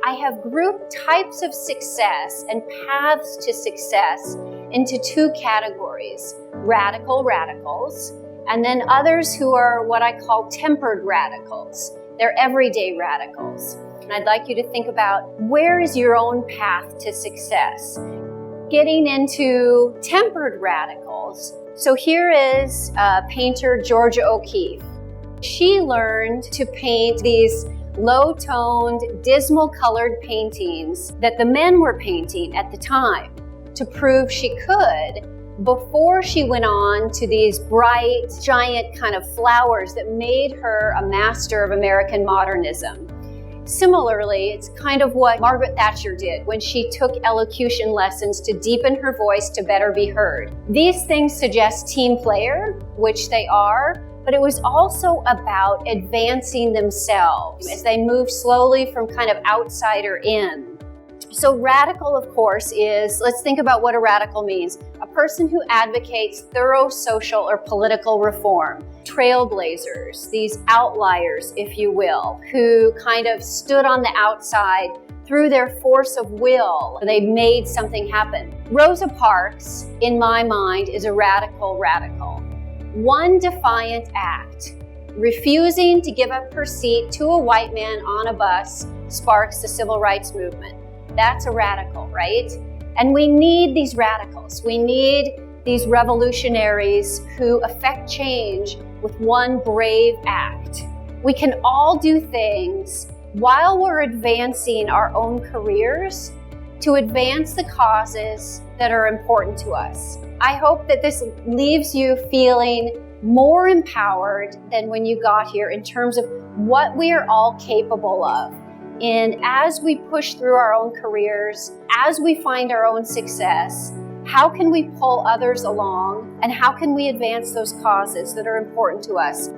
I have grouped types of success and paths to success into two categories: radicals, and then others who are what I call tempered radicals. They're everyday radicals. And I'd like you to think about, where is your own path to success? Getting into tempered radicals. So here is painter Georgia O'Keeffe. She learned to paint these low-toned, dismal-colored paintings that the men were painting at the time to prove she could, before she went on to these bright, giant kind of flowers that made her a master of American modernism. Similarly, it's kind of what Margaret Thatcher did when she took elocution lessons to deepen her voice to better be heard. These things suggest team player, which they are, but it was also about advancing themselves as they moved slowly from kind of outsider in. So radical, of course, is, let's think about what a radical means. A person who advocates thorough social or political reform. Trailblazers, these outliers, if you will, who kind of stood on the outside through their force of will. They made something happen. Rosa Parks, in my mind, is a radical. One defiant act, refusing to give up her seat to a white man on a bus, sparks the civil rights movement. That's a radical, right? And we need these radicals. We need these revolutionaries who affect change with one brave act. We can all do things while we're advancing our own careers to advance the causes that are important to us. I hope that this leaves you feeling more empowered than when you got here in terms of what we are all capable of. And as we push through our own careers, as we find our own success, how can we pull others along, and how can we advance those causes that are important to us?